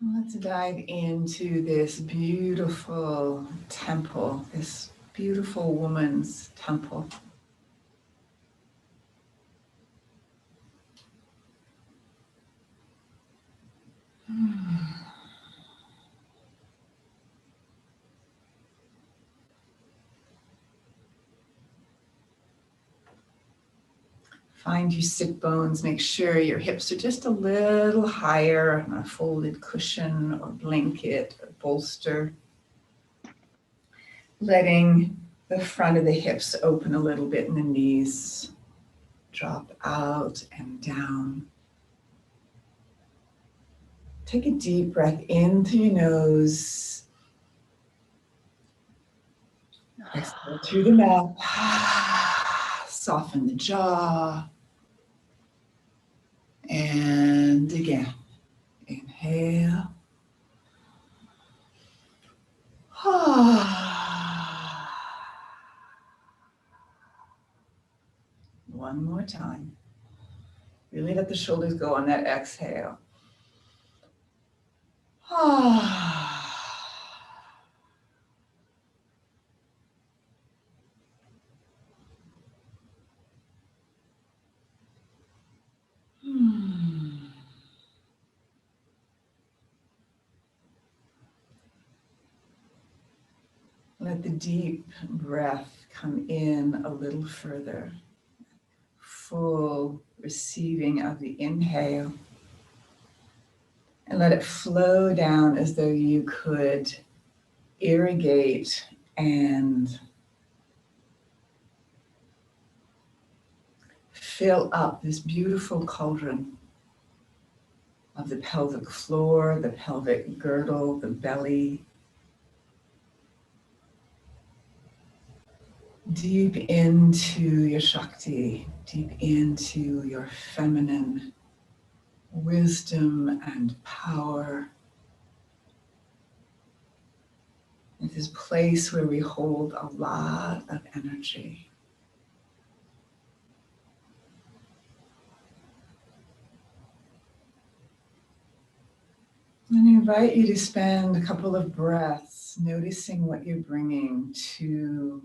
Let's dive into this beautiful temple, this beautiful woman's temple. Find your sit bones. Make sure your hips are just a little higher on a folded cushion or blanket or bolster. Letting the front of the hips open a little bit and the knees drop out and down. Take a deep breath in through your nose. Exhale through the mouth. Soften the jaw. And again, inhale. One more time. Really let the shoulders go on that exhale. Let the deep breath come in a little further. Full receiving of the inhale. And let it flow down as though you could irrigate and fill up this beautiful cauldron of the pelvic floor, the pelvic girdle, the belly. Deep into your Shakti, deep into your feminine wisdom and power. It's this place where we hold a lot of energy. And I invite you to spend a couple of breaths noticing what you're bringing to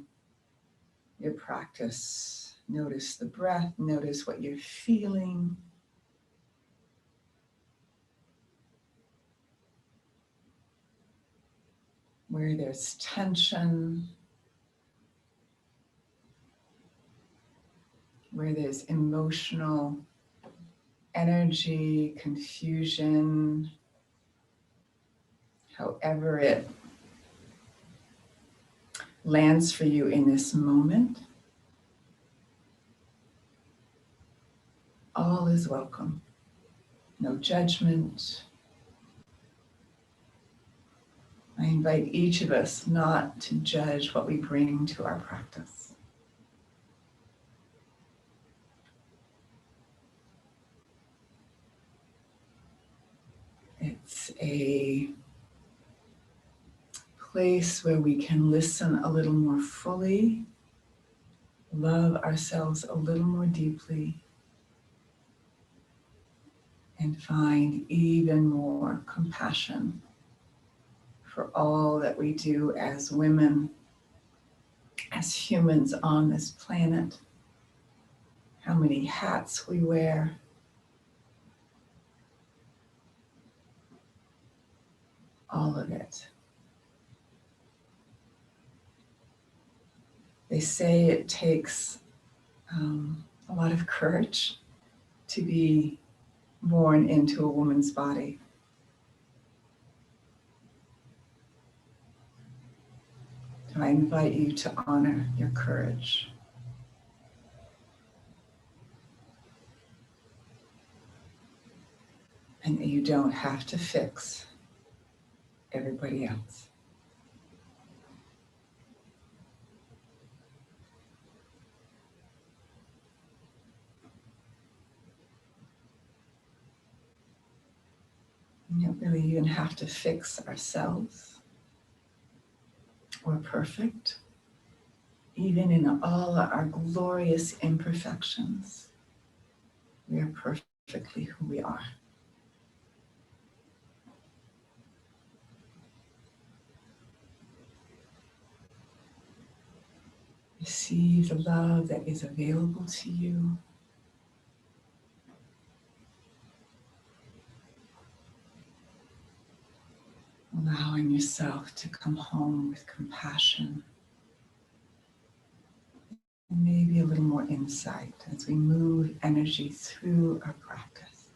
your practice. Notice the breath, notice what you're feeling. Where there's tension, where there's emotional energy, confusion, however it lands for you in this moment. All is welcome. No judgment. I invite each of us not to judge what we bring to our practice. It's a place where we can listen a little more fully, love ourselves a little more deeply, and find even more compassion for all that we do as women, as humans on this planet, how many hats we wear. All of it. They say it takes a lot of courage to be born into a woman's body. So I invite you to honor your courage. And that you don't have to fix everybody else. We don't really even have to fix ourselves. We're perfect. Even in all our glorious imperfections, we are perfectly who we are. Receive the love that is available to you. Allowing yourself to come home with compassion and maybe a little more insight as we move energy through our practice.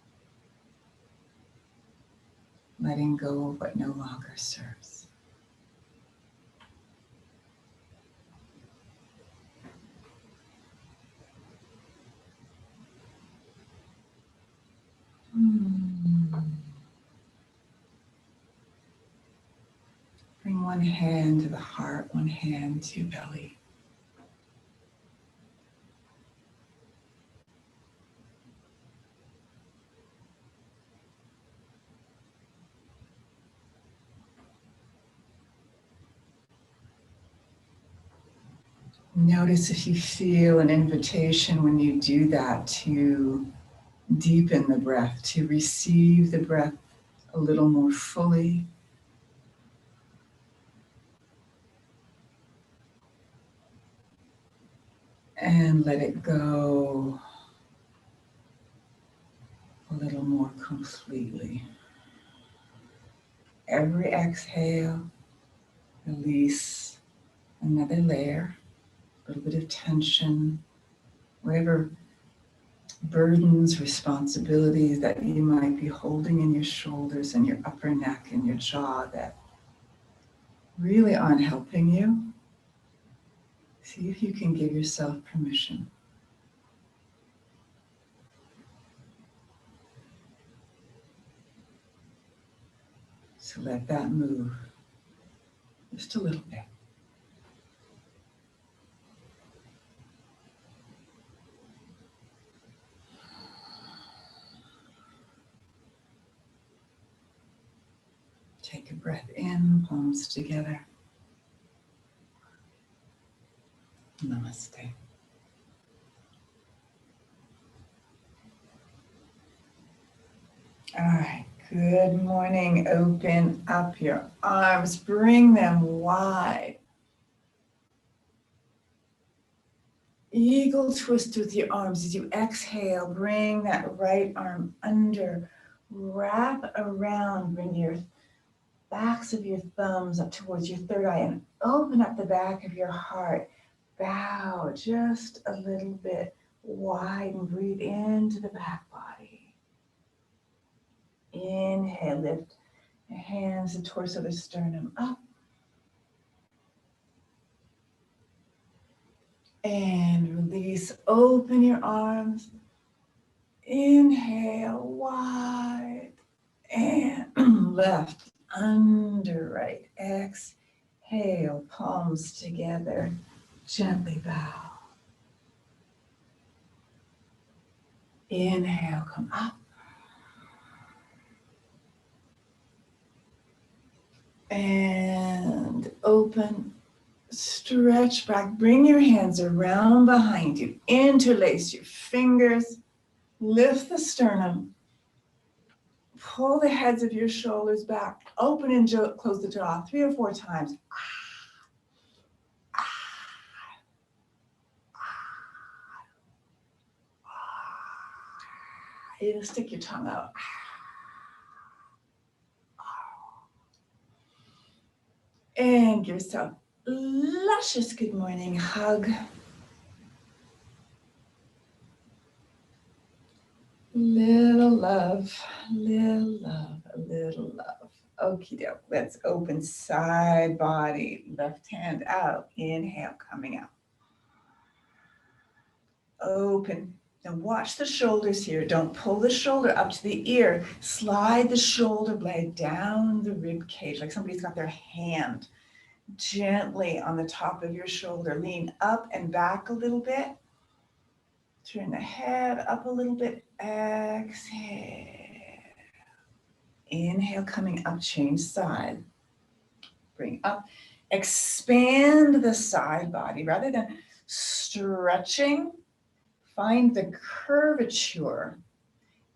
Letting go of what no longer serves. Bring one hand to the heart, one hand to your belly. Notice if you feel an invitation when you do that to deepen the breath, to receive the breath a little more fully. And let it go a little more completely. Every exhale, release another layer, a little bit of tension, whatever burdens, responsibilities that you might be holding in your shoulders and your upper neck and your jaw that really aren't helping you. See if you can give yourself permission. So let that move just a little bit. Take a breath in, palms together. Namaste. All right, good morning. Open up your arms, bring them wide. Eagle twist with your arms as you exhale. Bring that right arm under. Wrap around. Bring your backs of your thumbs up towards your third eye and open up the back of your heart. Bow just a little bit wide and breathe into the back body. Inhale, lift your hands, the torso, the sternum up. And release, open your arms. Inhale, wide. And left, under, right. Exhale, palms together. Gently bow. Inhale, come up. And open. Stretch back. Bring your hands around behind you. Interlace your fingers. Lift the sternum. Pull the heads of your shoulders back. Open and close the jaw 3 or 4 times. Even stick your tongue out. And give yourself a luscious good morning hug. Little love, little love, a little love. Okie doke. Let's open side body. Left hand out. Inhale, coming out. Open. Now watch the shoulders here. Don't pull the shoulder up to the ear. Slide the shoulder blade down the rib cage like somebody's got their hand gently on the top of your shoulder. Lean up and back a little bit. Turn the head up a little bit. Exhale. Inhale, coming up, change side. Bring up. Expand the side body rather than stretching. Find the curvature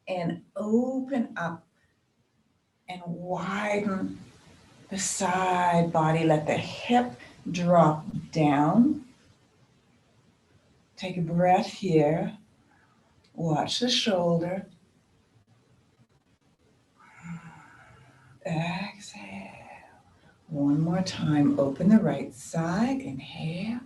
and open up and widen the side body. Let the hip drop down. Take a breath here. Watch the shoulder. Exhale. One more time. Open the right side. Inhale.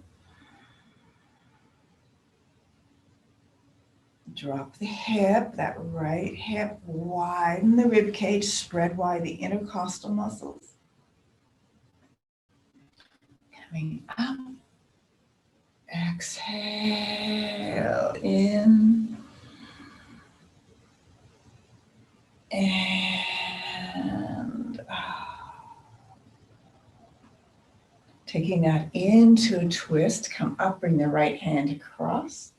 Drop the hip, that right hip. Widen the rib cage. Spread wide the intercostal muscles. Coming up. Exhale. In. And out. Taking that into a twist, come up, bring the right hand across,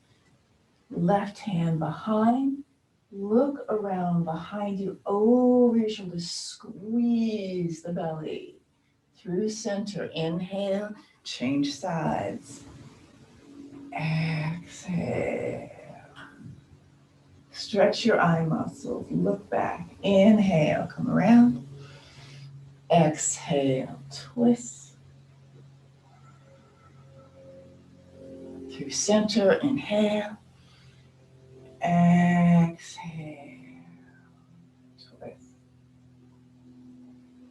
left hand behind, look around behind you, over your shoulders, squeeze the belly through center, inhale, change sides, exhale, stretch your eye muscles, look back, inhale, come around, exhale, twist, through center, inhale, exhale, twist.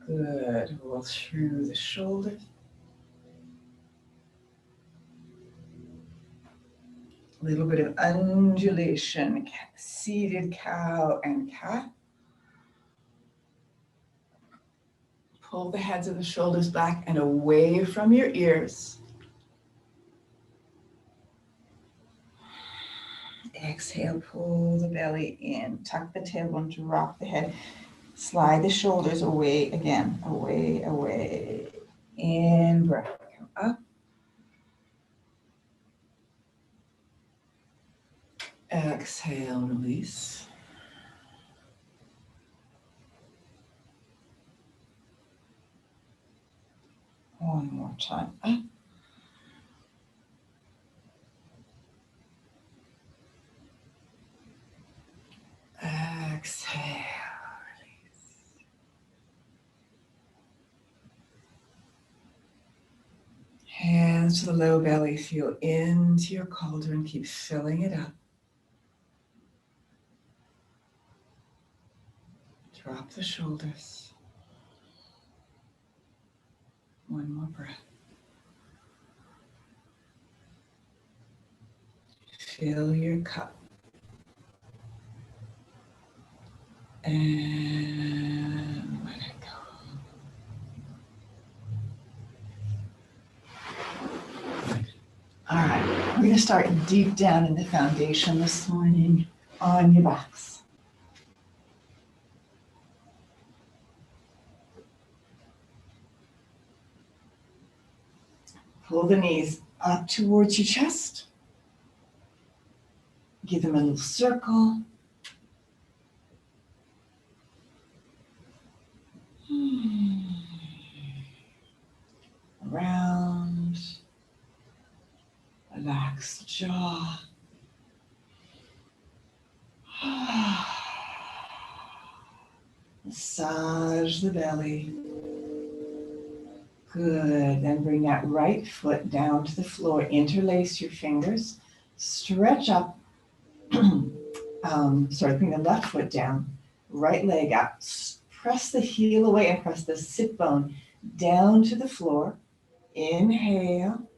Good, roll through the shoulders. A little bit of undulation, seated cow and cat. Pull the heads of the shoulders back and away from your ears. Exhale, pull the belly in, tuck the tailbone, drop the head, slide the shoulders away again, away, away. In breath, come up. Exhale, release. One more time, up. Exhale, release. Hands to the low belly, feel into your cauldron, keep filling it up. Drop the shoulders. One more breath. Fill your cup. And let it go. All right, we're going to start deep down in the foundation this morning on your backs. Pull the knees up towards your chest. Give them a little circle. Around. Relax the jaw. Massage the belly. Good. Then bring that right foot down to the floor. Interlace your fingers. Stretch up. Bring the left foot down. Right leg up. Press the heel away and press the sit bone down to the floor. Inhale.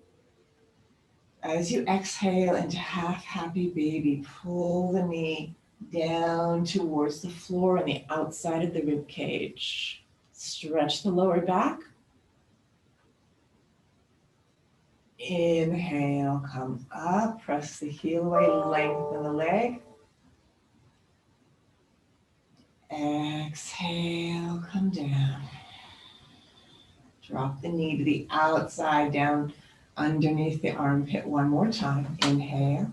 As you exhale into half happy baby, pull the knee down towards the floor on the outside of the rib cage. Stretch the lower back. Inhale, come up, press the heel away, lengthen the leg. Exhale, come down. Drop the knee to the outside, down underneath the armpit one more time. Inhale.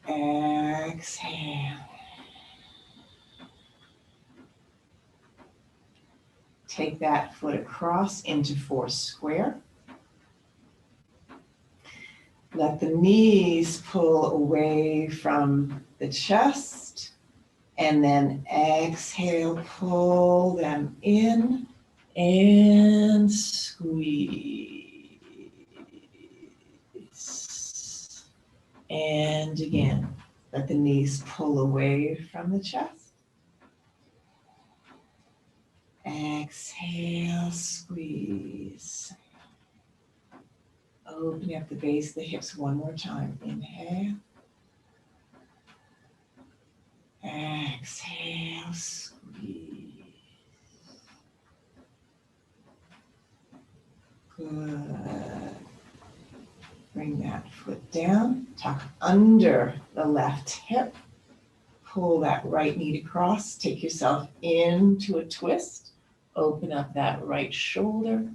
Exhale. Take that foot across into four square. Let the knees pull away from the chest. And then exhale, pull them in and squeeze. And again, let the knees pull away from the chest. Exhale, squeeze. Open up the base of the hips one more time. Inhale. Exhale, squeeze. Good. Bring that foot down. Tuck under the left hip. Pull that right knee across. Take yourself into a twist. Open up that right shoulder.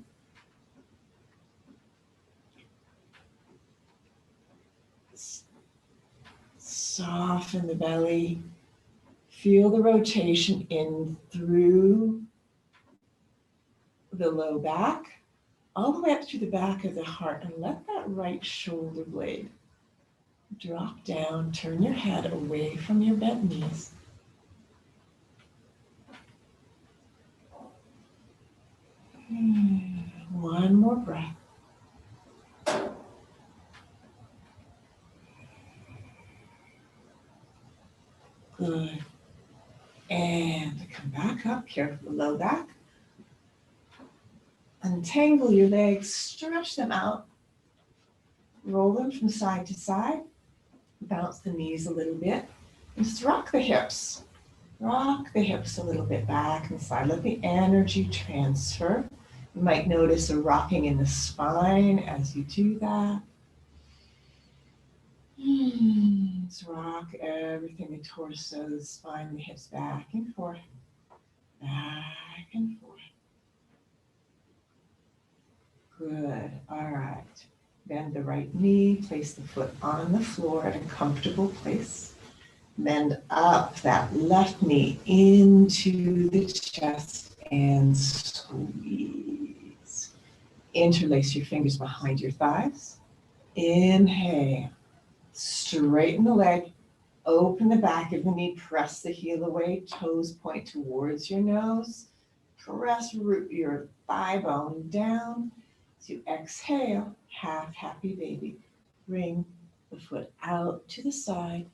Soften the belly. Feel the rotation in through the low back, all the way up through the back of the heart, and let that right shoulder blade drop down. Turn your head away from your bent knees. One more breath. Good. And come back up, careful the low back. Untangle your legs, stretch them out. Roll them from side to side. Bounce the knees a little bit. And just rock the hips. Rock the hips a little bit back and side. Let the energy transfer. You might notice a rocking in the spine as you do that. Let's rock everything, the torso, the spine, the hips back and forth. Back and forth. Good. All right. Bend the right knee. Place the foot on the floor at a comfortable place. Bend up that left knee into the chest and squeeze. Interlace your fingers behind your thighs. Inhale. Straighten the leg. Open the back of the knee. Press the heel away. Toes point towards your nose. Press root your thigh bone down. As you exhale, half happy baby. Bring the foot out to the side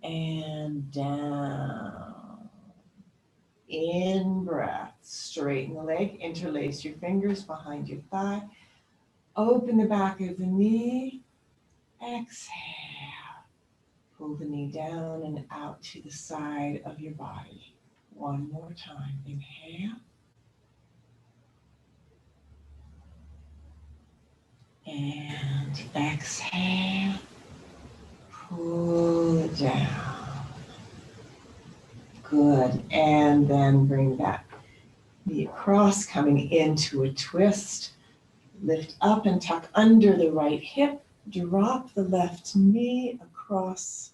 and down. In breath, straighten the leg, interlace your fingers behind your thigh. Open the back of the knee. Exhale. Pull the knee down and out to the side of your body. One more time. Inhale. And exhale. Pull it down. Good. And then bring that knee across, coming into a twist. Lift up and tuck under the right hip. Drop the left knee across.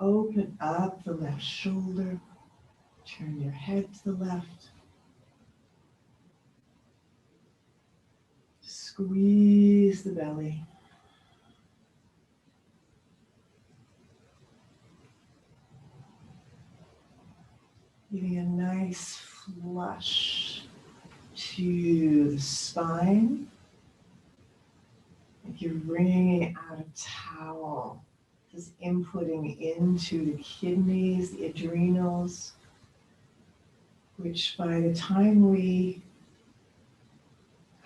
Open up the left shoulder. Turn your head to the left. Squeeze the belly. Giving a nice flush to the spine. Like you're wringing out a towel. Just inputting into the kidneys, the adrenals, which by the time we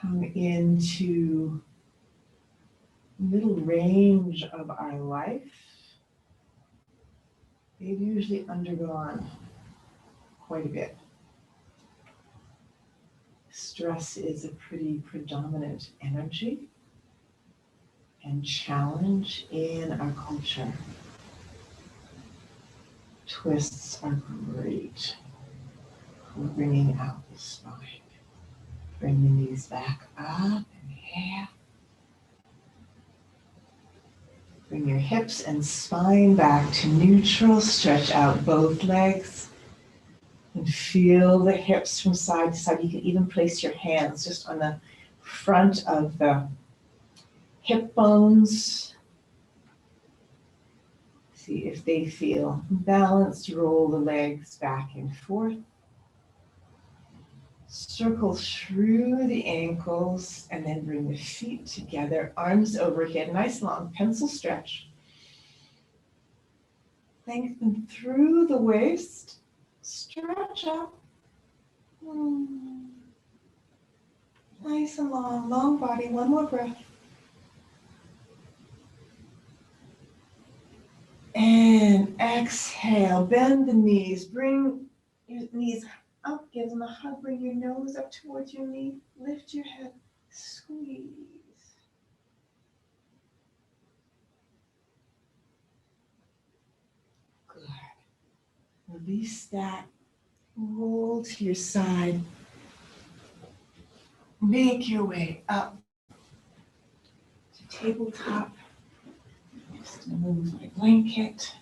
come into middle range of our life, they've usually undergone quite a bit. Stress is a pretty predominant energy and challenge in our culture. Twists are great for bringing out the spine. Bring the knees back up, inhale. Bring your hips and spine back to neutral. Stretch out both legs and feel the hips from side to side. You can even place your hands just on the front of the hip bones. See if they feel balanced. Roll the legs back and forth. Circle through the ankles and then bring the feet together, arms overhead, nice long pencil stretch. Lengthen through the waist, stretch up. Nice and long, long body, one more breath. And exhale, bend the knees, bring your knees up, give them a hug, bring your nose up towards your knee, lift your head, squeeze. Good. Release that, roll to your side. Make your way up to tabletop. I'm just going to move my blanket.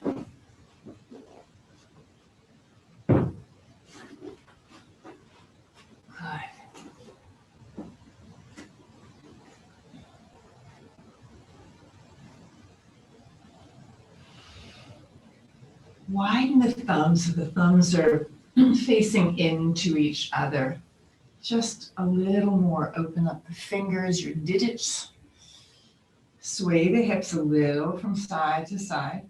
Good. Widen the thumbs so the thumbs are facing into each other. Just a little more. Open up the fingers, your digits. Sway the hips a little from side to side.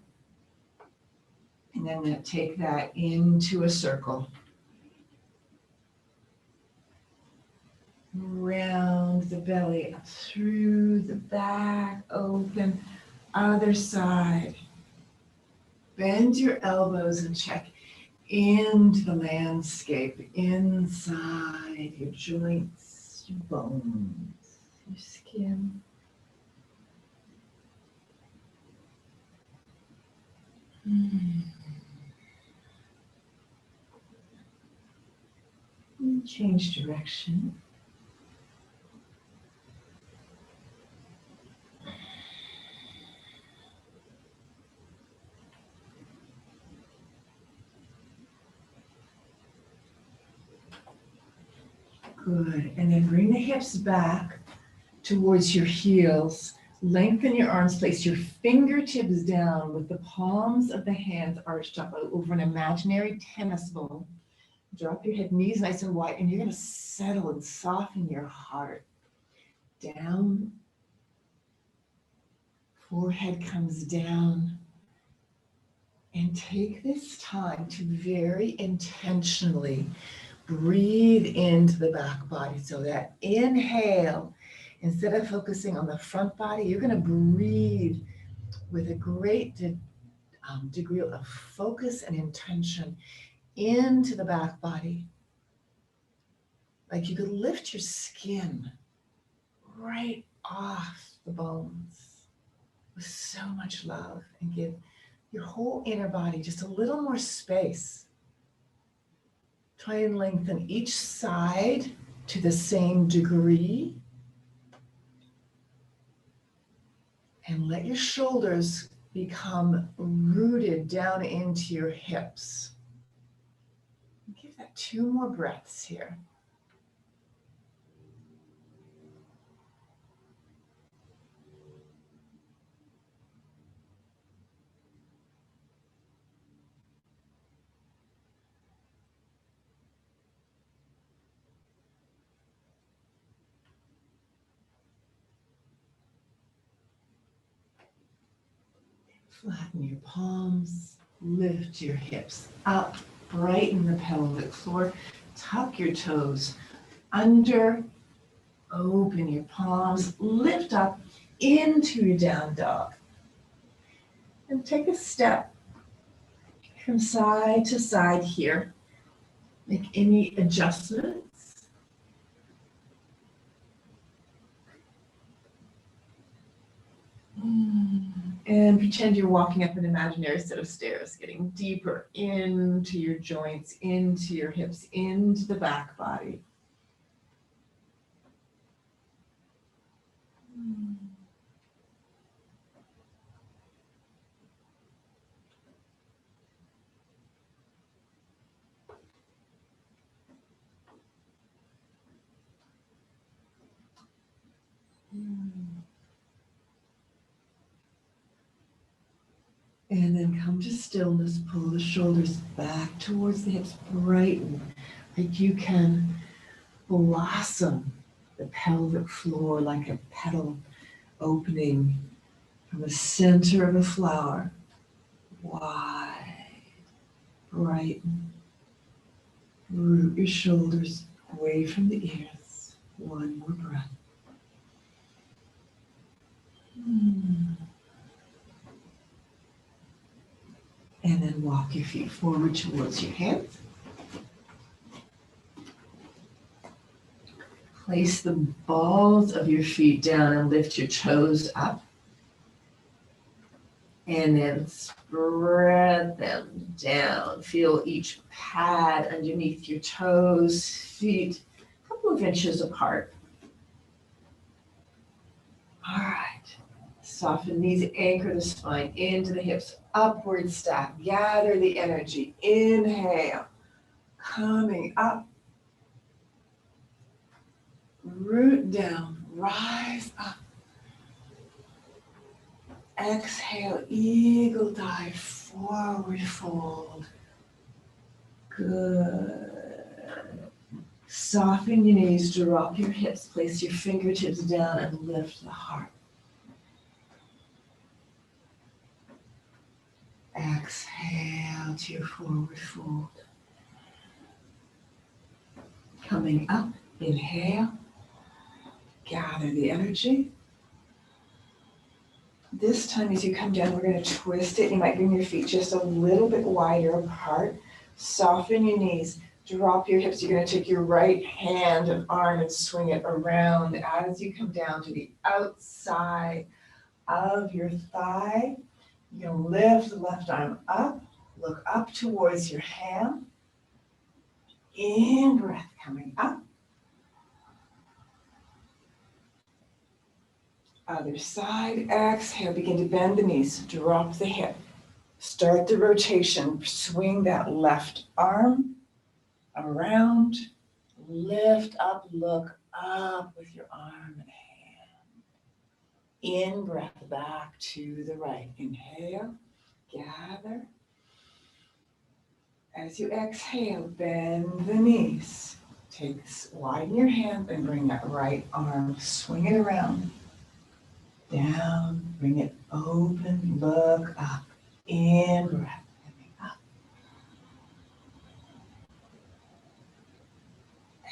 And then take that into a circle. Round the belly up through the back, open, other side. Bend your elbows and check into the landscape, inside your joints, your bones, your skin. And change direction. Good, and then bring the hips back towards your heels. Lengthen your arms, place your fingertips down with the palms of the hands arched up over an imaginary tennis ball. Drop your head, knees nice and wide, and you're going to settle and soften your heart. Down. Forehead comes down. And take this time to very intentionally breathe into the back body. So that inhale, instead of focusing on the front body, you're going to breathe with a great degree of focus and intention into the back body. Like you could lift your skin right off the bones with so much love and give your whole inner body just a little more space. Try and lengthen each side to the same degree. And let your shoulders become rooted down into your hips. Give that 2 more breaths here. Flatten your palms, lift your hips up, brighten the pelvic floor, tuck your toes under, open your palms, lift up into your down dog. And take a step from side to side here. Make any adjustments. And pretend you're walking up an imaginary set of stairs, getting deeper into your joints, into your hips, into the back body. And then come to stillness, pull the shoulders back towards the hips, brighten like you can blossom the pelvic floor like a petal opening from the center of a flower. Wide, brighten. Root your shoulders away from the ears. One more breath. And then walk your feet forward towards your hands. Place the balls of your feet down and lift your toes up. And then spread them down. Feel each pad underneath your toes, feet a couple of inches apart. All right. Soften knees, anchor the spine into the hips, upward stack. Gather the energy. Inhale, coming up. Root down, rise up. Exhale, eagle dive, forward fold. Good. Soften your knees, drop your hips, place your fingertips down and lift the heart. Exhale to your forward fold. Coming up, inhale. Gather the energy. This time as you come down, we're going to twist it. You might bring your feet just a little bit wider apart. Soften your knees. Drop your hips. You're going to take your right hand and arm and swing it around as you come down to the outside of your thigh. You're going to lift the left arm up. Look up towards your hand. In breath coming up. Other side, exhale, begin to bend the knees, drop the hip. Start the rotation, swing that left arm around, lift up, look up with your arm and hand. In breath, back to the right. Inhale, gather. As you exhale, bend the knees. Widen your hand and bring that right arm, swing it around. Down, bring it open, look up, in breath, coming up.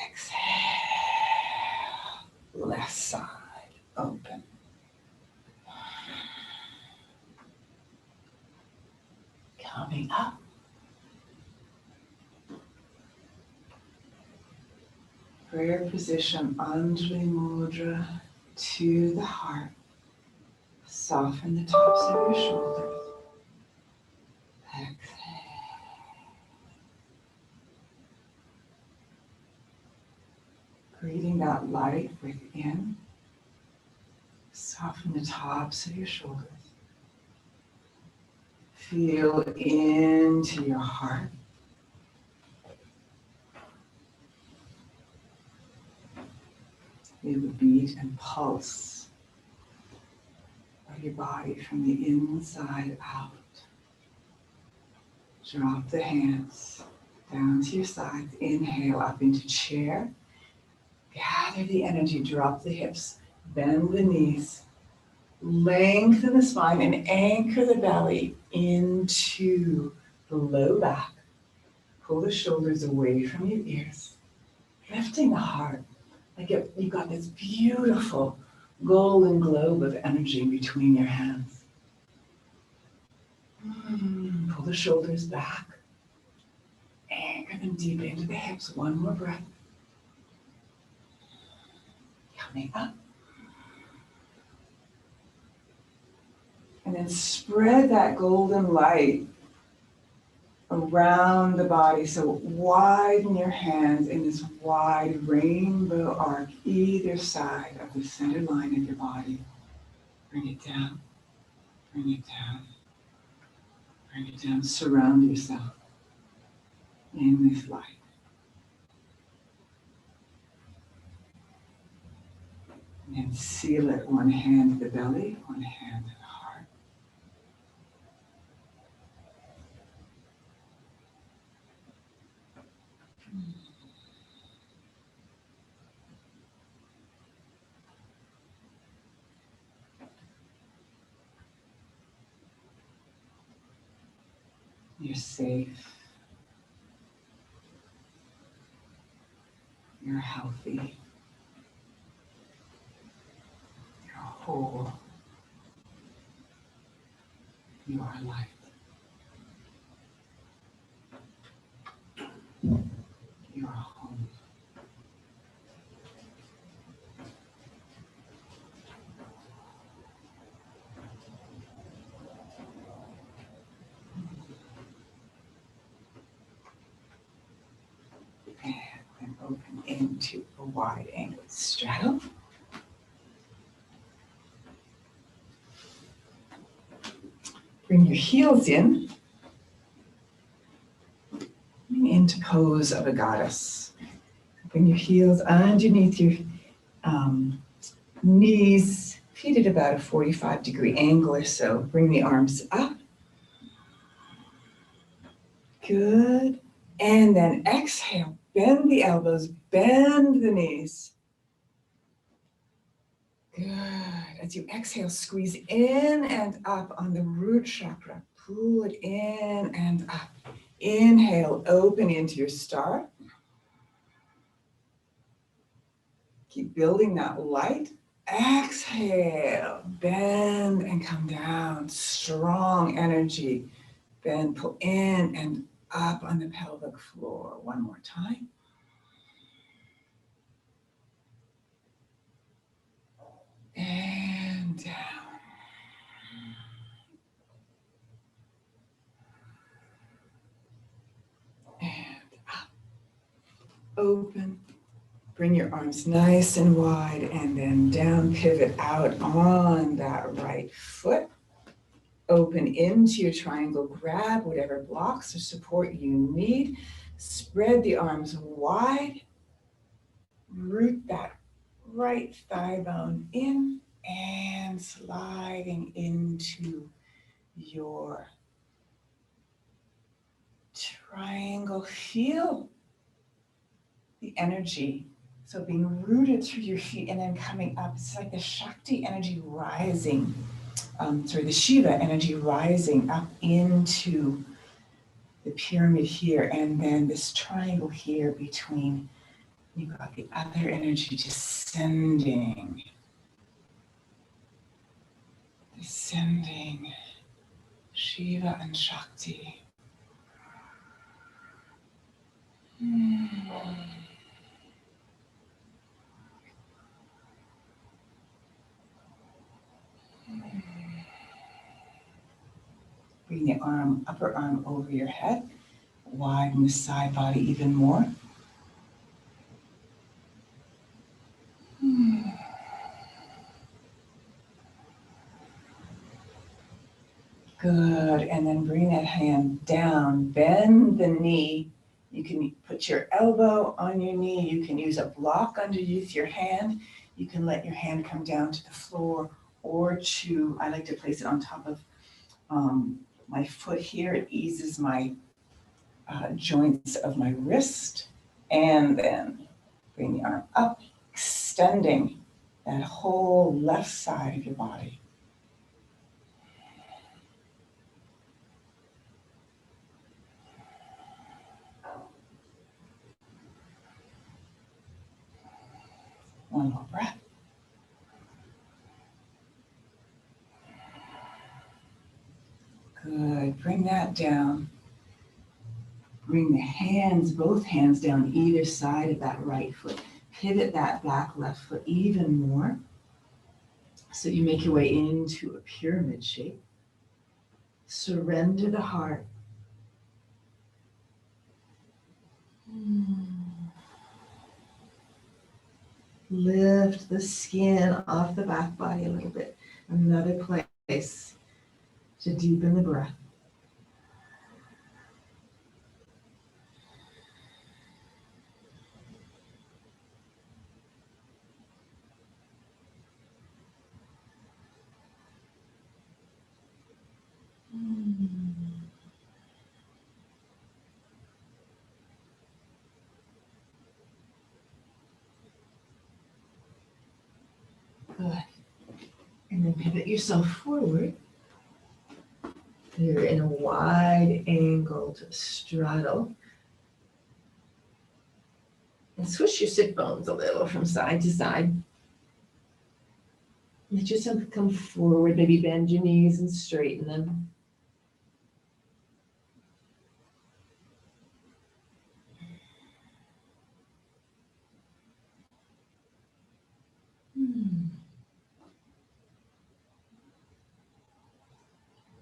Exhale, left side, open. Coming up. Prayer position, Anjali Mudra to the heart. Soften the tops of your shoulders. Exhale. Breathing that light within. Soften the tops of your shoulders. Feel into your heart. Feel the beat and pulse of your body from the inside out. Drop the hands down to your sides. Inhale up into chair. Gather the energy. Drop the hips. Bend the knees. Lengthen the spine and anchor the belly into the low back. Pull the shoulders away from your ears. Lifting the heart. Like you've got this beautiful golden globe of energy between your hands. Pull the shoulders back. Anchor them deep into the hips. One more breath. Coming up. And then spread that golden light around the body. So widen your hands in this wide rainbow arc, either side of the center line of your body. Bring it down, bring it down, bring it down. Surround yourself in this light. And then seal it, one hand to the belly, one hand to the heart. You're safe. You're healthy. You're whole. You are light. You are home. And then open into a wide angled straddle. Bring your heels in. Into pose of a goddess. Bring your heels underneath your knees, feet at about a 45-degree angle or so. Bring the arms up. Good. And then exhale. Bend the elbows, bend the knees. Good. As you exhale, squeeze in and up on the root chakra. Pull it in and up. Inhale, open into your star. Keep building that light. Exhale, bend and come down. Strong energy. Bend, pull in and up on the pelvic floor. One more time. And down. And up. Open. Bring your arms nice and wide and then down, pivot out on that right foot. Open into your triangle, grab whatever blocks or support you need. Spread the arms wide. Root that right thigh bone in and sliding into your triangle. Feel the energy. So being rooted through your feet and then coming up. It's like the Shakti energy rising. The Shiva energy rising up into the pyramid here, and then this triangle here between. You've got the other energy descending. Descending. Shiva and Shakti. Bring the upper arm over your head. Widen the side body even more. Good, and then bring that hand down, bend the knee. You can put your elbow on your knee. You can use a block underneath your hand. You can let your hand come down to the floor or I like to place it on top of my foot here. It eases my joints of my wrist. And then bring the arm up, extending that whole left side of your body. One more breath. Good. Bring that down. Bring the hands, both hands down either side of that right foot. Pivot that back left foot even more. So you make your way into a pyramid shape. Surrender the heart. Lift the skin off the back body a little bit. Another place to deepen the breath. Good. And then pivot yourself forward. You're in a wide angled straddle. And swish your sit bones a little from side to side. Let yourself come forward, maybe bend your knees and straighten them.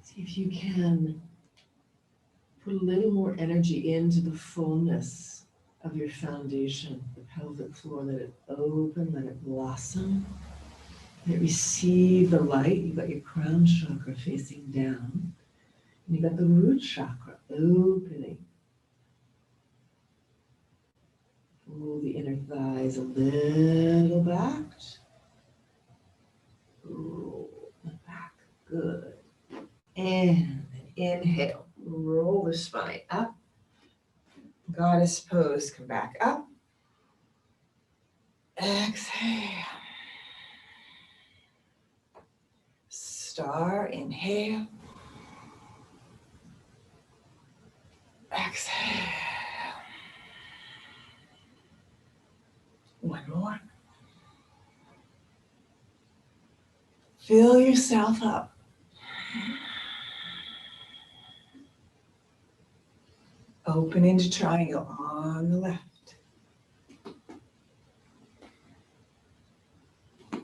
See if you can put a little more energy into the fullness of your foundation, the pelvic floor. Let it open, let it blossom. Let it receive the light. You've got your crown chakra facing down. And you've got the root chakra opening. Pull the inner thighs a little back. Roll them back. Good. And then inhale. Roll the spine up. Goddess pose. Come back up. Exhale. Star. Inhale. Exhale. One more. Fill yourself up. Open into triangle on the left.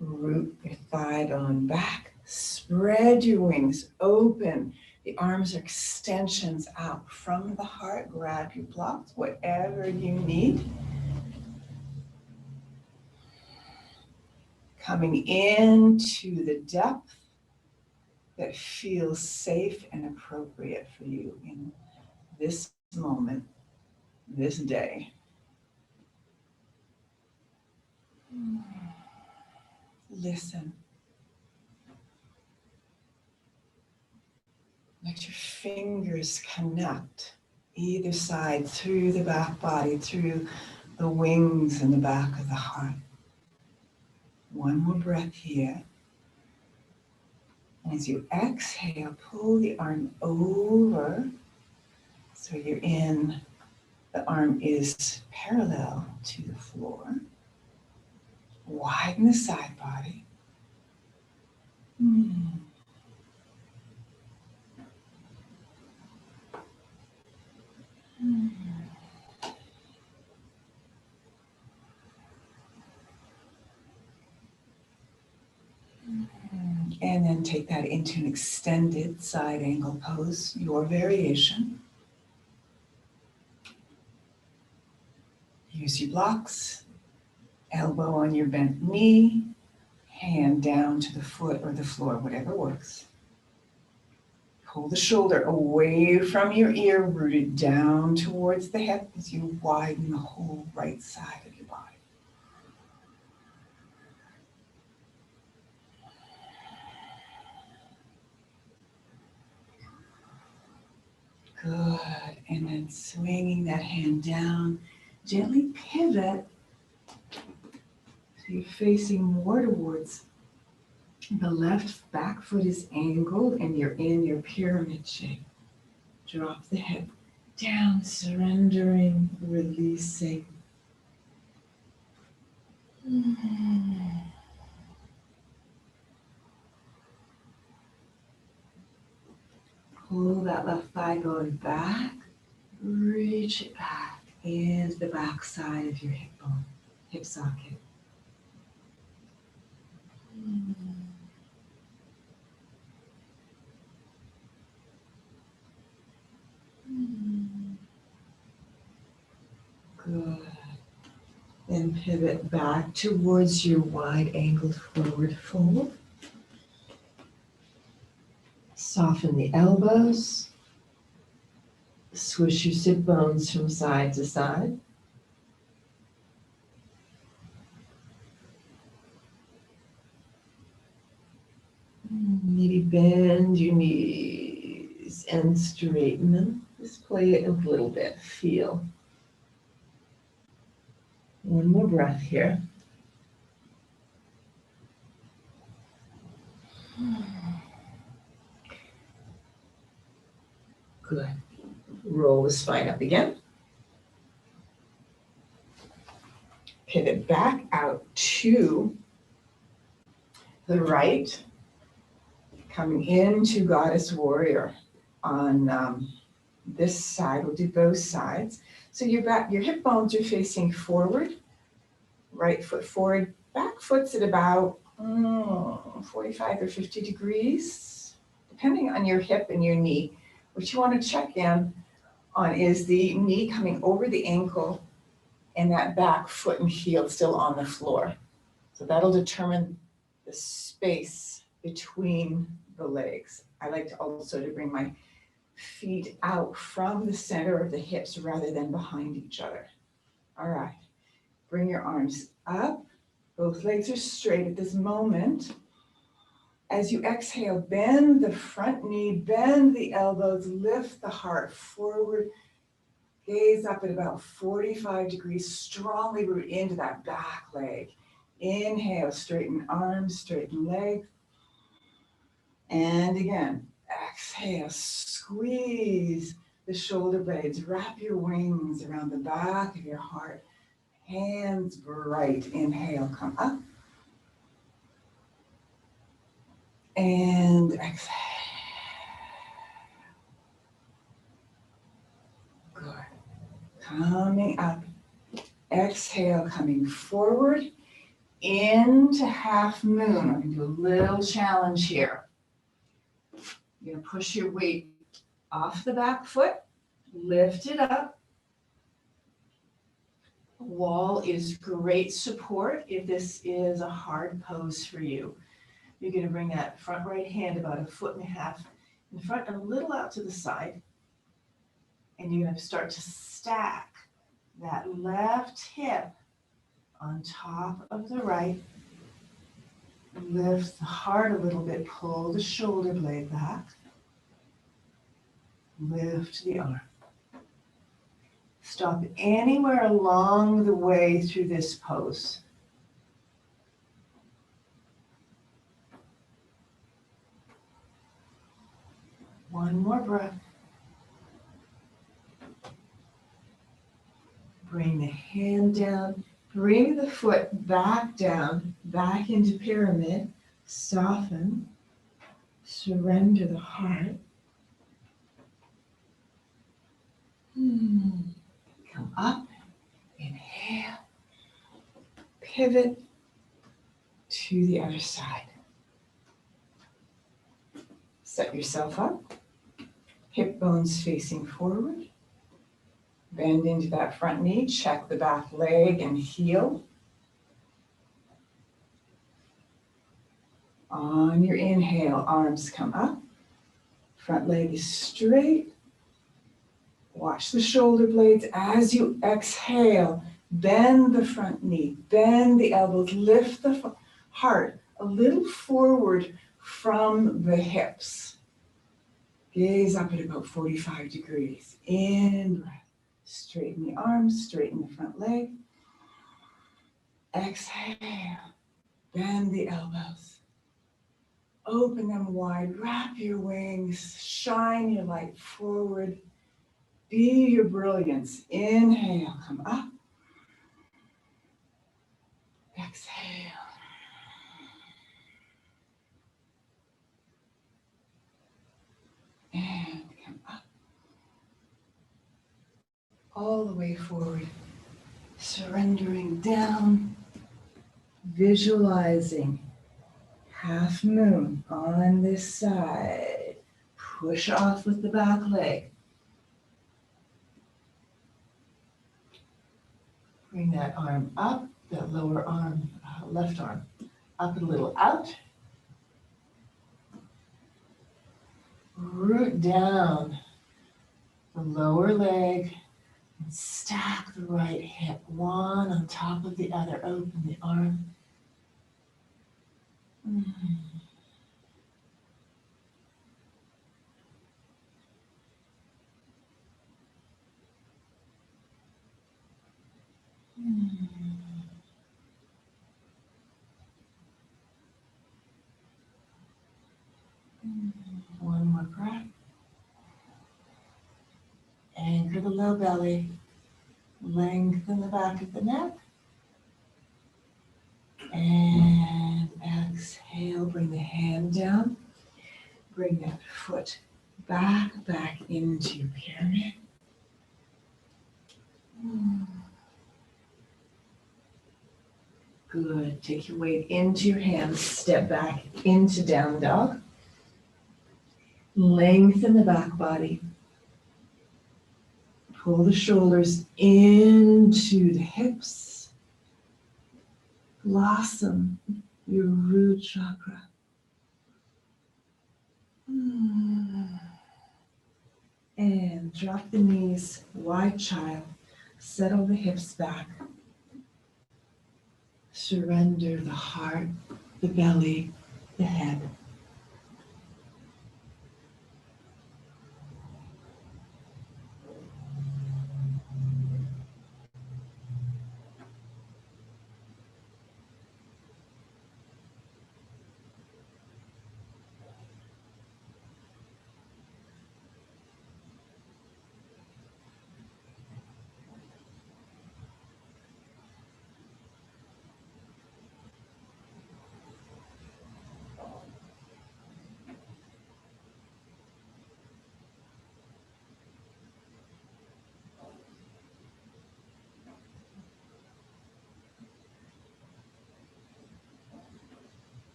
Root your thigh bone back. Spread your wings open. The arms are extensions out from the heart. Grab your blocks, whatever you need. Coming into the depth that feels safe and appropriate for you in this moment, this day. Listen. Let your fingers connect either side through the back body, through the wings and the back of the heart. One more breath here. And as you exhale, pull the arm over so you're in, the arm is parallel to the floor. Widen the side body. And then take that into an extended side angle pose, your variation. Use your blocks, elbow on your bent knee, hand down to the foot or the floor, whatever works. Pull the shoulder away from your ear, rooted down towards the hip as you widen the whole right side of your body. Good. And then swinging that hand down, gently pivot so you're facing more towards the left back foot is angled and you're in your pyramid shape. Drop the hip down, surrendering, releasing. Pull that left thigh bone back, reach it back into the back side of your hip bone, hip socket. Good. Then pivot back towards your wide angled forward fold. Soften the elbows. Swish your sit bones from side to side. Maybe bend your knees and straighten them. Just play it a little bit. Feel. One more breath here. Good. Roll the spine up again. Pivot back out to the right, coming into Goddess Warrior on this side. We'll do both sides. So your hip bones are facing forward, right foot forward, back foot's at about 45 or 50 degrees, depending on your hip and your knee. What you want to check in on is the knee coming over the ankle and that back foot and heel still on the floor. So that'll determine the space between the legs. I like to also to bring my feet out from the center of the hips rather than behind each other. All right, bring your arms up. Both legs are straight at this moment. As you exhale, bend the front knee, bend the elbows, lift the heart forward. Gaze up at about 45 degrees, strongly root into that back leg. Inhale, straighten arms, straighten legs. And again, exhale, squeeze the shoulder blades, wrap your wings around the back of your heart. Hands bright, inhale, come up. And exhale. Good. Coming up. Exhale, coming forward into half moon. I'm going to do a little challenge here. You're going to push your weight off the back foot, lift it up. Wall is great support if this is a hard pose for you. You're going to bring that front right hand about 1.5 feet in front and a little out to the side. And you're going to start to stack that left hip on top of the right. Lift the heart a little bit, pull the shoulder blade back. Lift the arm. Stop anywhere along the way through this pose. One more breath. Bring the hand down. Bring the foot back down, back into pyramid. Soften. Surrender the heart. Come up. Inhale. Pivot to the other side. Set yourself up. Hip bones facing forward. Bend into that front knee. Check the back leg and heel. On your inhale, arms come up. Front leg is straight. Watch the shoulder blades. As you exhale, bend the front knee, bend the elbows, lift the heart a little forward from the hips. Gaze up at about 45 degrees. In breath. Straighten the arms, straighten the front leg. Exhale. Bend the elbows. Open them wide. Wrap your wings. Shine your light forward. Be your brilliance. Inhale. Come up. Exhale. And come up. All the way forward. Surrendering down. Visualizing half moon on this side. Push off with the back leg. Bring that arm up, that lower arm, left arm, up and a little out. Root down the lower leg and stack the right hip, one on top of the other. Open the arm. One more breath. under the low belly. Lengthen the back of the neck. And exhale, bring the hand down. Bring that foot back into your pyramid. Good. Take your weight into your hands. Step back into down dog. Lengthen the back body. Pull the shoulders into the hips. Blossom your root chakra. And drop the knees, wide child. Settle the hips back. Surrender the heart, the belly, the head.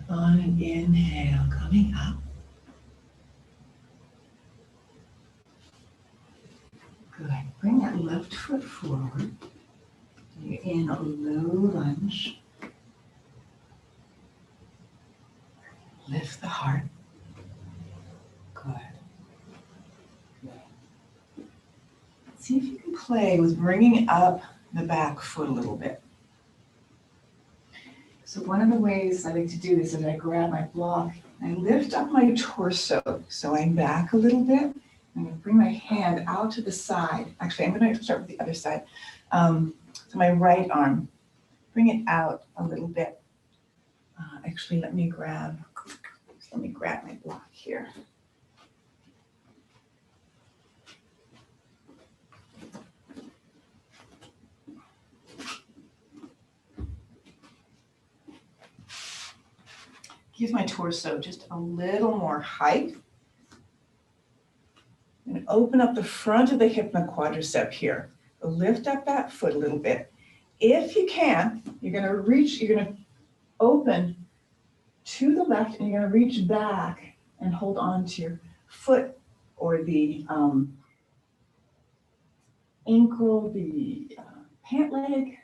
On an inhale, coming up. Good. Bring that left foot forward. You're in a low lunge. Lift the heart. Good. Good. See if you can play with bringing up the back foot a little bit. So one of the ways I like to do this is I grab my block and I lift up my torso. So I'm back a little bit. I'm going to bring my hand out to the side. Actually, I'm going to start with the other side. So my right arm, bring it out a little bit. Actually, let me grab my block here. Give my torso just a little more height. And open up the front of the hip and the quadricep here. Lift up that foot a little bit. If you can, you're going to open to the left and you're going to reach back and hold on to your foot or the ankle, the pant leg.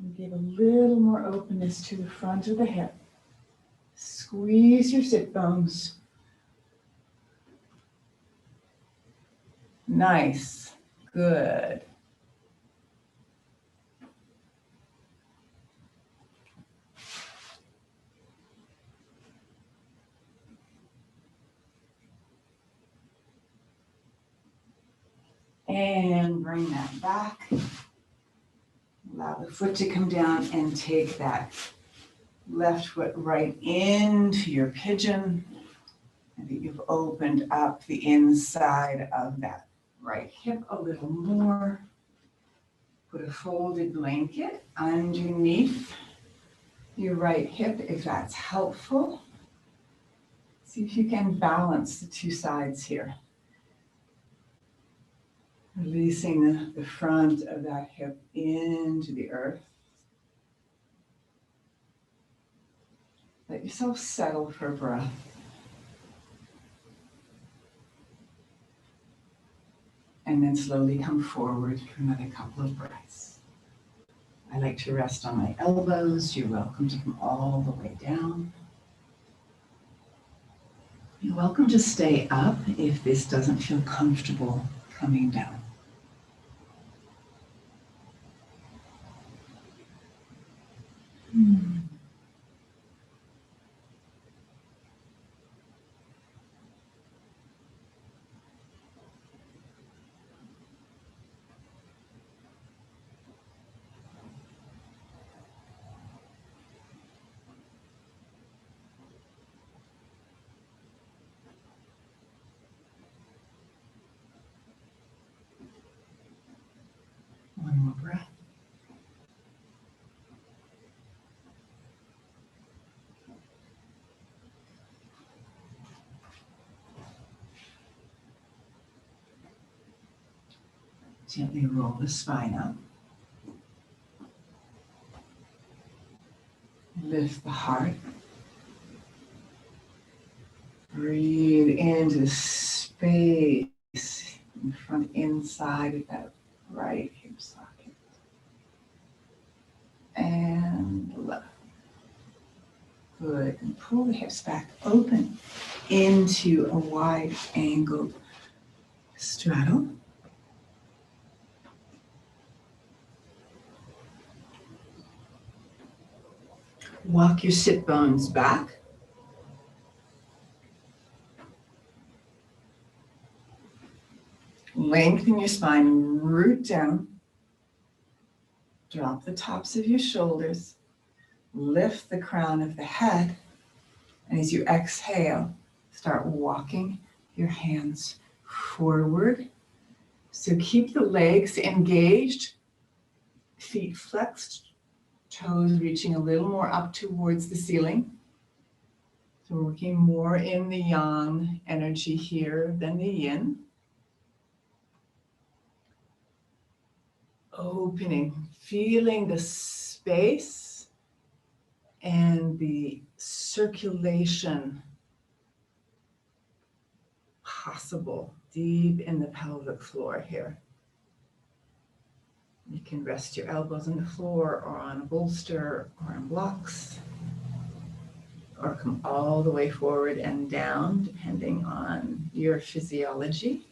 And give a little more openness to the front of the hip. Squeeze your sit bones. Nice. Good. And bring that back. Allow the foot to come down and take that left foot right into your pigeon. And you've opened up the inside of that right hip a little more. Put a folded blanket underneath your right hip if that's helpful. See if you can balance the two sides here. Releasing the front of that hip into the earth. Let yourself settle for a breath. And then slowly come forward for another couple of breaths. I like to rest on my elbows. You're welcome to come all the way down. You're welcome to stay up if this doesn't feel comfortable coming down. Gently roll the spine up. Lift the heart. Breathe into space in front, inside of that right hip socket. And left. Good. And pull the hips back open into a wide angled straddle. Walk your sit bones back. Lengthen your spine, root down. Drop the tops of your shoulders. Lift the crown of the head. And as you exhale, start walking your hands forward. So keep the legs engaged, feet flexed, toes reaching a little more up towards the ceiling. So we're working more in the yang energy here than the yin. Opening, feeling the space and the circulation possible deep in the pelvic floor here. You can rest your elbows on the floor or on a bolster or on blocks, or come all the way forward and down depending on your physiology.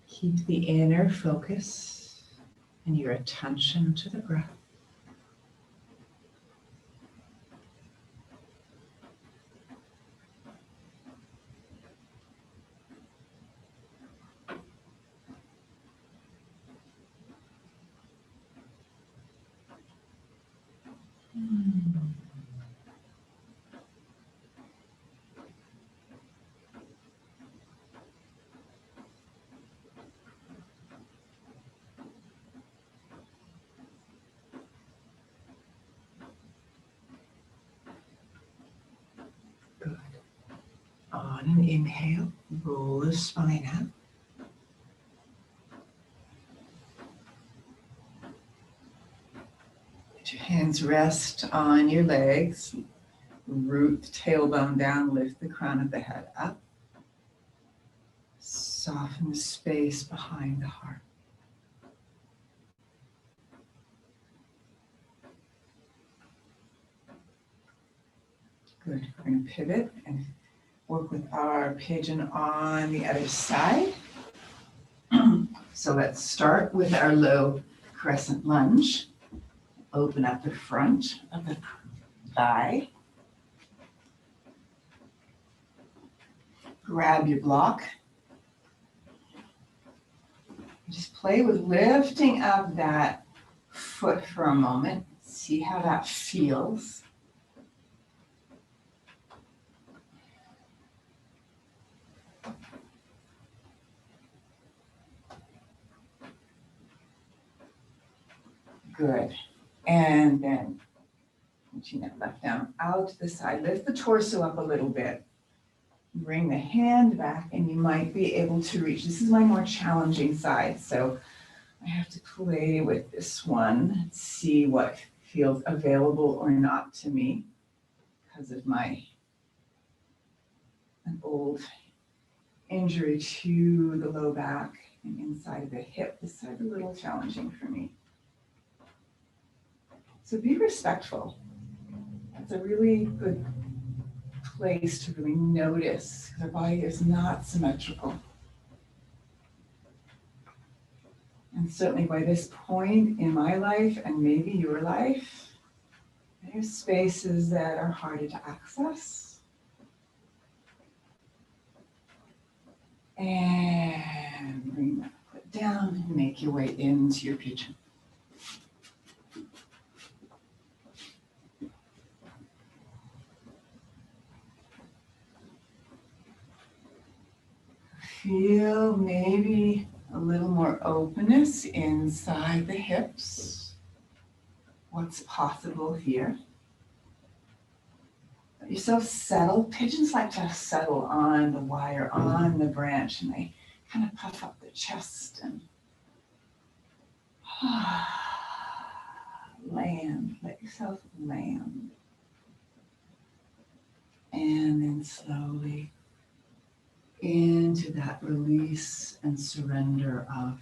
Keep the inner focus and your attention to the breath. Good. On an inhale, roll the spine out. Let your hands rest on your legs. Root the tailbone down, lift the crown of the head up. Soften the space behind the heart. Good. We're going to pivot and work with our pigeon on the other side. So let's start with our low crescent lunge. Open up the front of the thigh. Grab your block. Just play with lifting up that foot for a moment. See how that feels. Good. And then reaching that left arm out to the side. Lift the torso up a little bit. Bring the hand back and you might be able to reach. This is my more challenging side, so I have to play with this one, see what feels available or not to me because of an old injury to the low back and inside of the hip. This side is a little challenging for me. So be respectful. That's a really good place to really notice because our body is not symmetrical. And certainly by this point in my life and maybe your life, there's spaces that are harder to access. And bring that foot down and make your way into your pigeon. Feel maybe a little more openness inside the hips. What's possible here? Let yourself settle. Pigeons like to settle on the wire, on the branch, and they kind of puff up their chest and land. Let yourself land. And then slowly into that release and surrender of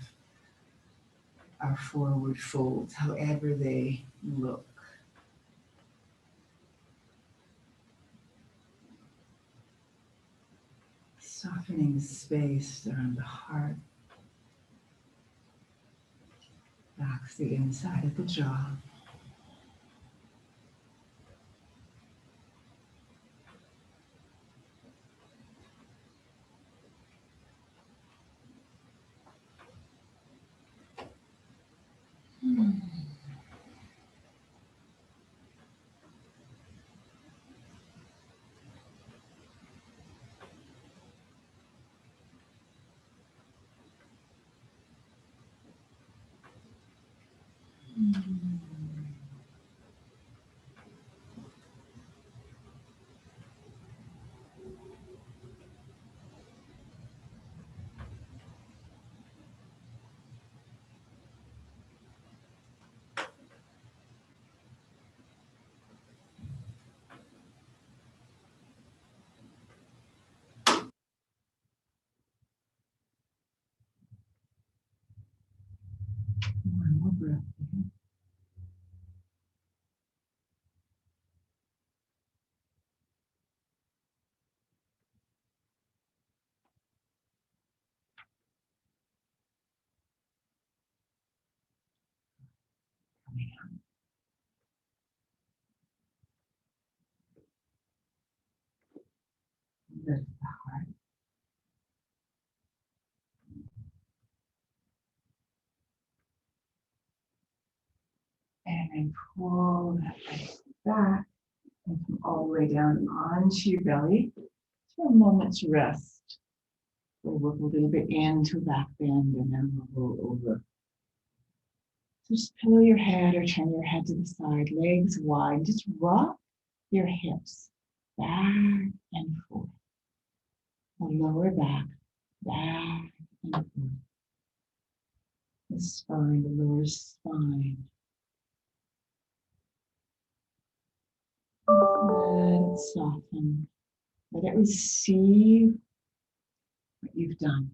our forward folds, however they look. Softening the space around the heart, back to the inside of the jaw. One more breath here. Coming out. Lift the heart. And then pull that face back and come all the way down onto your belly for a moment's rest. We'll work a little bit into back bend and then we'll roll over. So just pillow your head or turn your head to the side, legs wide. Just rock your hips back and forth. The lower back and forth. The spine, the lower spine. Let it soften. Let it receive what you've done.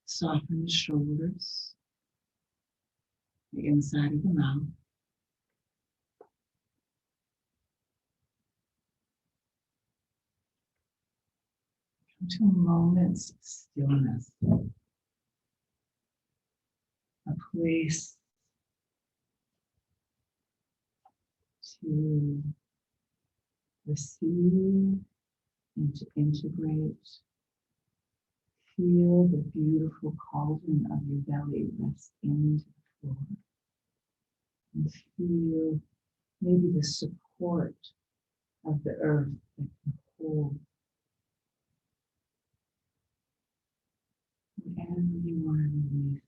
Soften the shoulders, the inside of the mouth. Come to a moment's stillness. A place to receive and to integrate. Feel the beautiful cauldron of your belly rest into the floor. And feel maybe the support of the earth that can hold whatever you want to release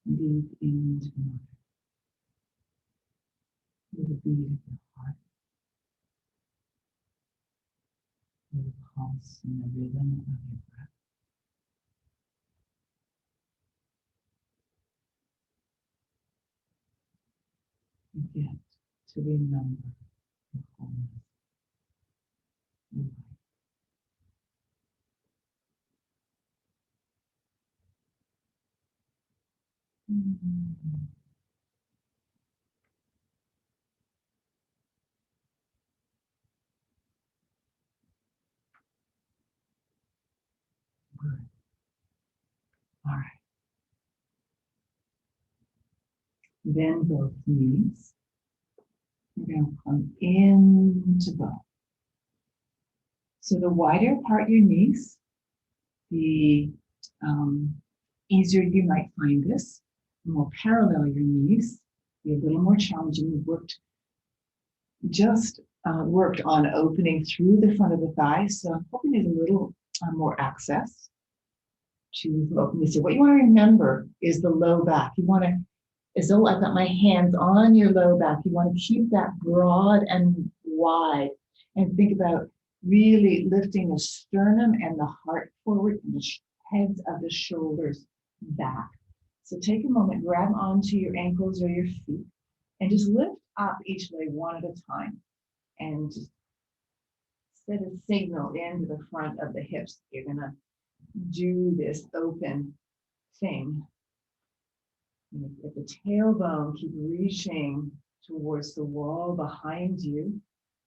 deep into mother. Feel the beat of your heart. Feel the pulse and the rhythm of your breath. You get to remember your wholeness, your life. Good. All right. Then both knees. We're going to come into bow. So the wider apart your knees, the easier you might find this. The more parallel your knees, be a little more challenging. We've worked on opening through the front of the thighs. So I'm hoping there's a little more access to the openness. So what you want to remember is the low back. You want to As though I've got my hands on your low back. You want to keep that broad and wide. And think about really lifting the sternum and the heart forward and the heads of the shoulders back. So take a moment, grab onto your ankles or your feet, and just lift up each leg one at a time. And just set a signal into the front of the hips. You're going to do this open thing. If the tailbone, keep reaching towards the wall behind you.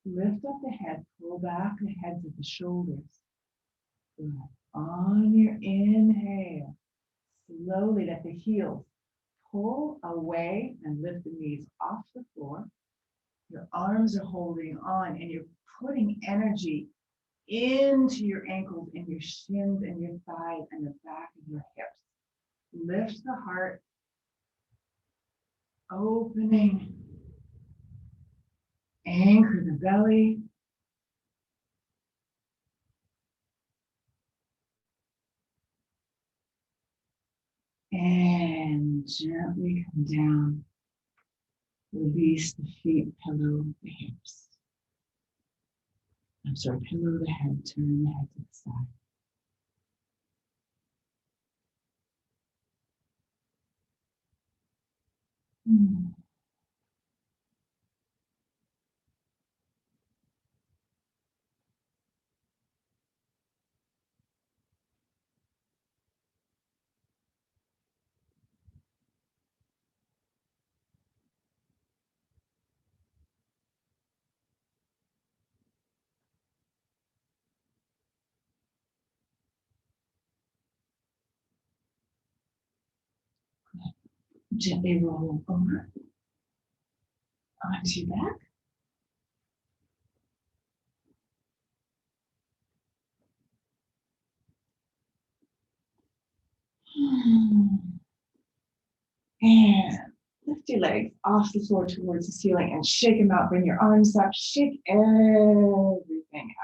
Lift up the head, pull back the heads of the shoulders. Good. On your inhale, slowly let the heels pull away and lift the knees off the floor. Your arms are holding on and you're putting energy into your ankles and your shins and your thighs and the back of your hips. Lift the heart, opening, anchor the belly. And gently come down. Release the feet, pillow the hips. Pillow the head, turn the head to the side. Gently roll over onto your back. And lift your legs off the floor towards the ceiling and shake them out. Bring your arms up, shake everything out.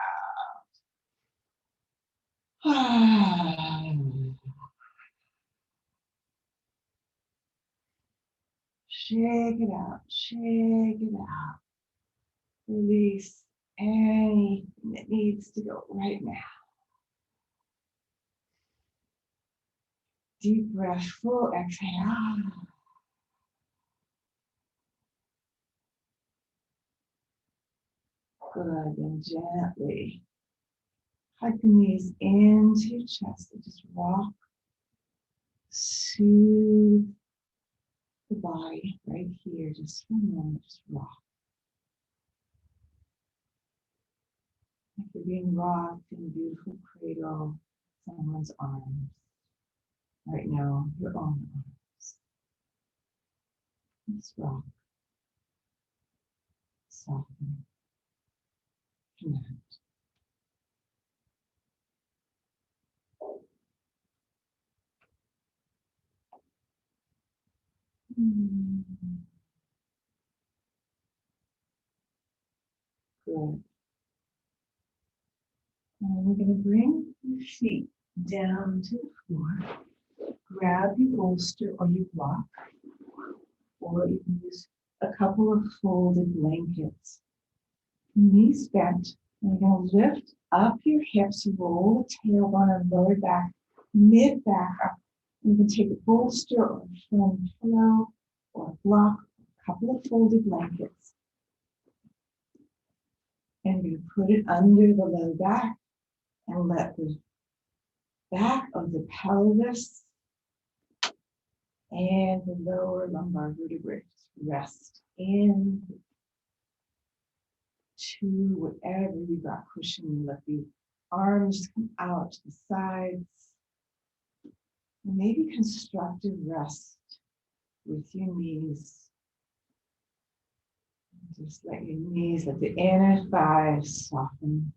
Shake it out, shake it out. Release anything that needs to go right now. Deep breath, full exhale. Good, and gently hug the knees into your chest and just rock, soothe the body right here, just for a moment, just rock. Like you're being rocked in a beautiful cradle, someone's arms. Right now, your own arms. Just rock, soften, connect. Good. And we're going to bring your feet down to the floor. Grab your bolster or your block, or you can use a couple of folded blankets. Knees bent. And we're going to lift up your hips, roll the tailbone and lower back, mid back up. You can take a bolster or a foam pillow or a block, a couple of folded blankets. And you put it under the low back and let the back of the pelvis and the lower lumbar vertebrae rest in to whatever you got cushion. Let the arms come out to the sides. And maybe constructive rest with your knees. Just let your knees, let the inner thighs soften.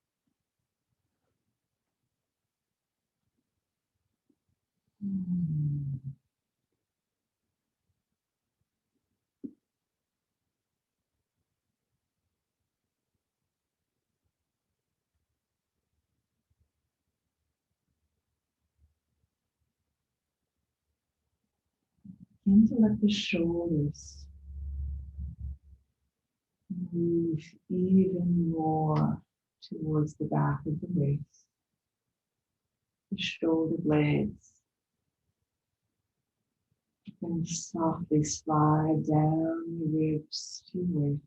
Begin to let the shoulders move even more towards the back of the waist. The shoulder blades and softly slide down the ribs to your waist.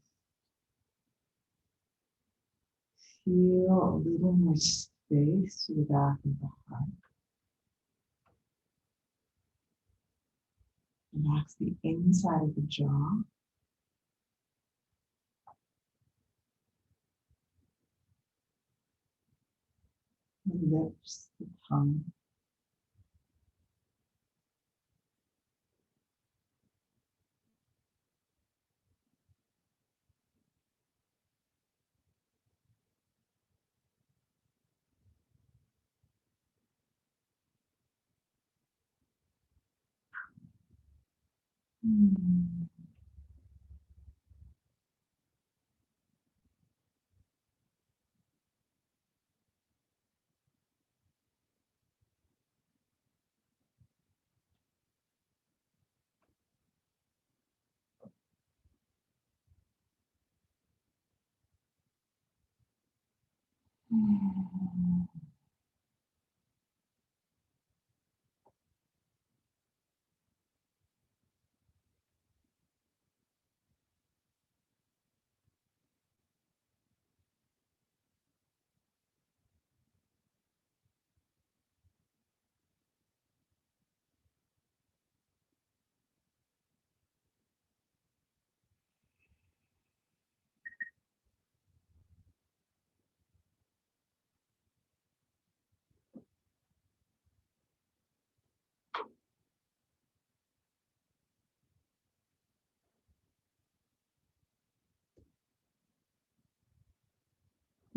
Feel a little more space to the back of the heart. Relax the inside of the jaw. The lips, the tongue. Hmm.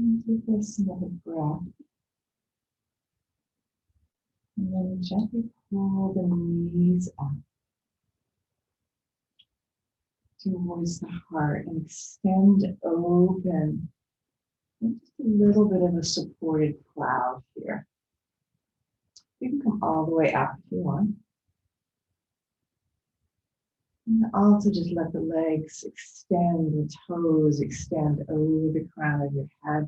And take this another breath. And then gently pull the knees up towards the heart and extend open. And just a little bit of a supported cloud here. You can come all the way up if you want. And also just let the legs extend, the toes extend over the crown of your head.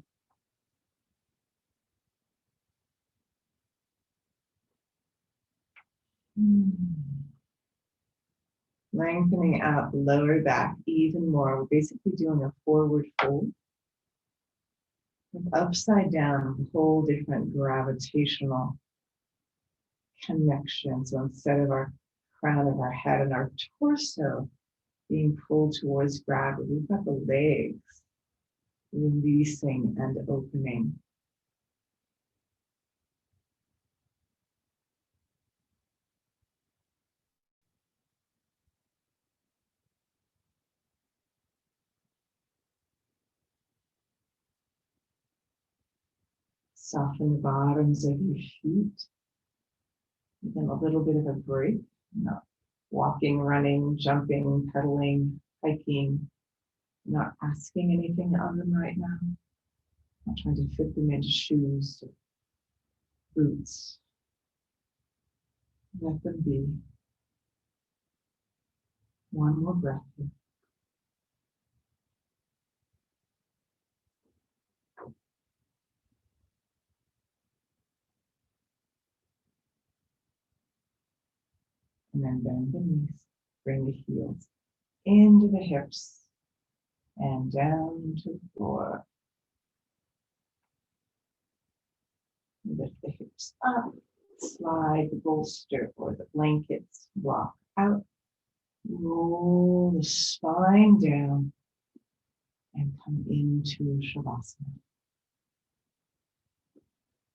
Lengthening out the lower back even more. We're basically doing a forward fold. With upside down, a whole different gravitational connection. So instead of our crown of our head and our torso being pulled towards gravity, we've got the legs releasing and opening. Soften the bottoms of your feet. Give them a little bit of a break. Not walking, running, jumping, pedaling, hiking. Not asking anything of them right now. Not trying to fit them into shoes, boots. Let them be. One more breath. And then bend the knees. Bring the heels into the hips and down to the floor. Lift the hips up. Slide the bolster or the blankets block out. Roll the spine down and come into Shavasana.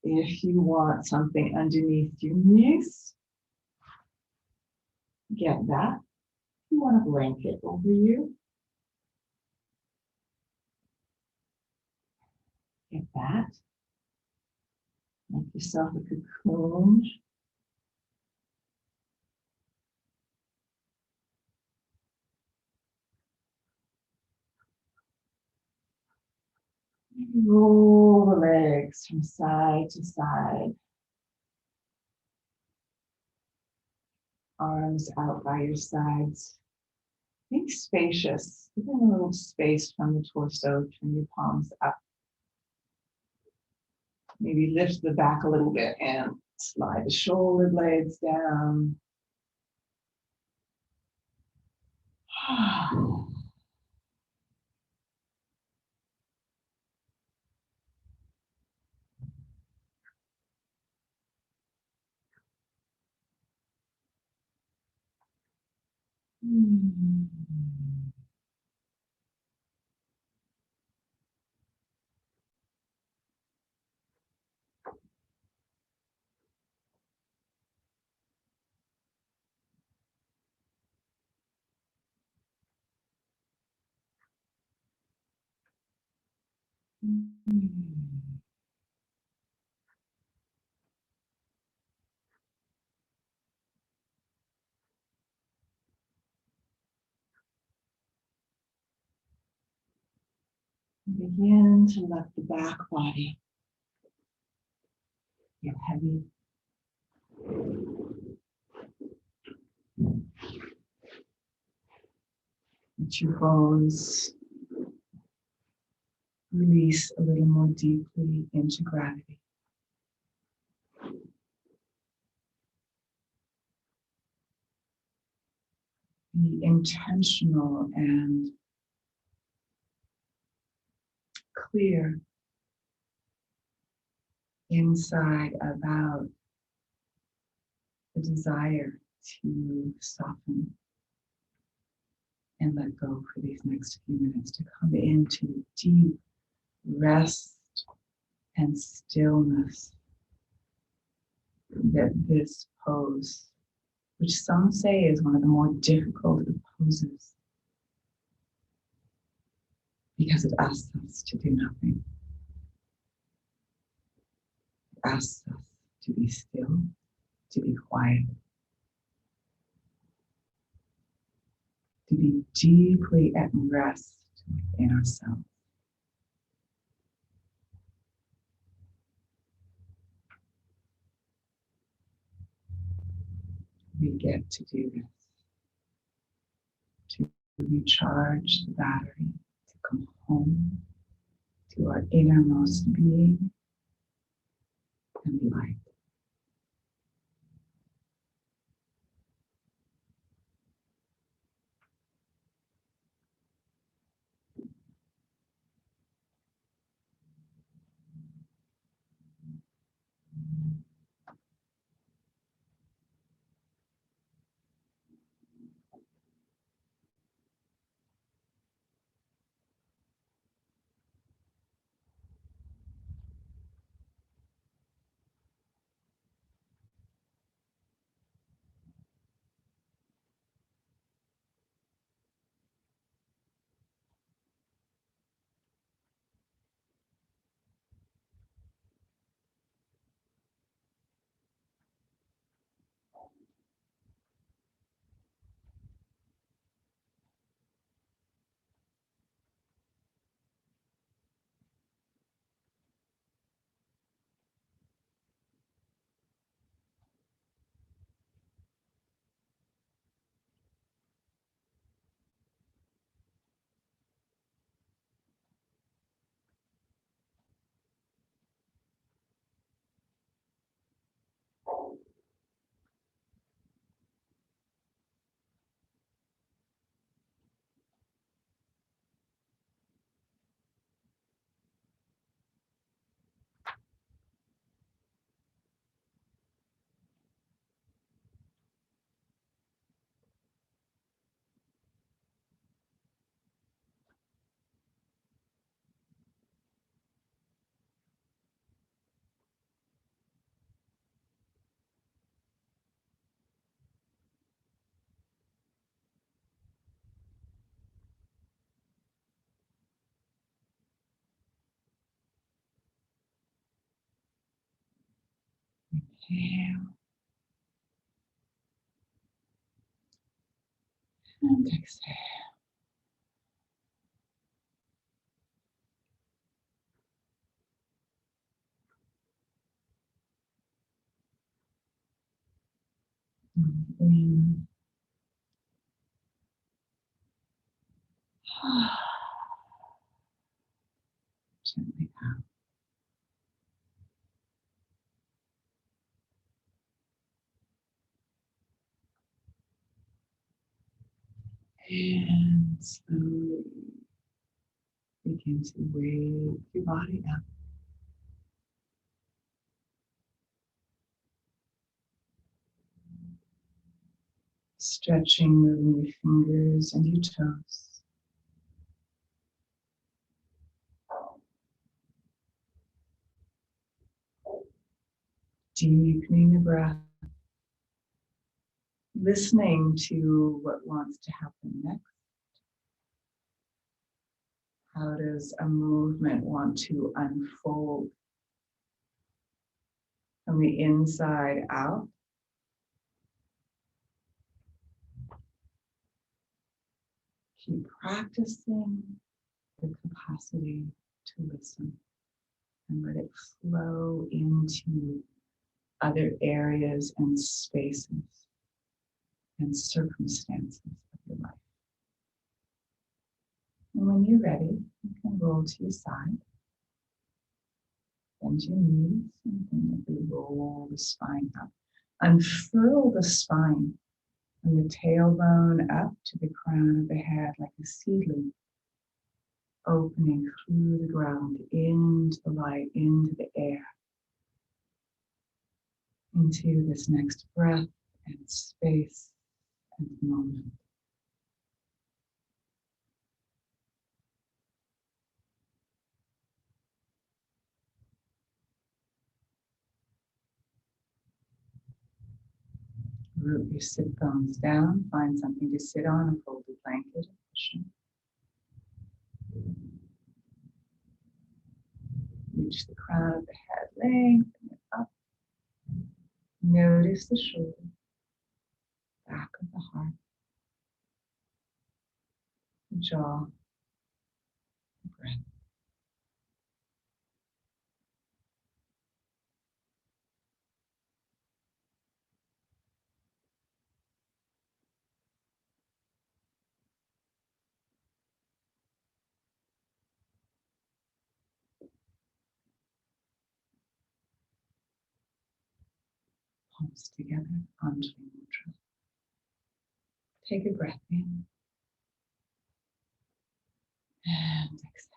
If you want something underneath your knees, get that. If you want a blanket over you, get that. Make yourself a cocoon. Roll the legs from side to side. Arms out by your sides. Think spacious. Give them a little space from the torso. Turn your palms up. Maybe lift the back a little bit and slide the shoulder blades down. Begin to let the back body get heavy. Let your bones release a little more deeply into gravity. Be intentional and clear inside about the desire to soften and let go for these next few minutes, to come into deep rest and stillness that this pose, which some say is one of the more difficult of poses, because it asks us to do nothing. It asks us to be still, to be quiet, to be deeply at rest within ourselves. We get to do this, to recharge the battery, to come home to our innermost being and light. Inhale and exhale. In. Gently out. And slowly begin to wake your body up. Stretching, moving your fingers and your toes. Deepening the breath. Listening to what wants to happen next. How does a movement want to unfold from the inside out? Keep practicing the capacity to listen and let it flow into other areas and spaces and circumstances of your life. And when you're ready, you can roll to your side. Bend your knees and gently roll the spine up. Unfurl the spine from the tailbone up to the crown of the head like a seedling, opening through the ground into the light, into the air, into this next breath and space and moment. Root your sit bones down, find something to sit on, a folded blanket, a cushion. Reach the crown of the head, lengthen it up. Notice the shoulder, back of the heart, the jaw, the breath. Palms together, Anjali Mudra. Take a breath in and exhale.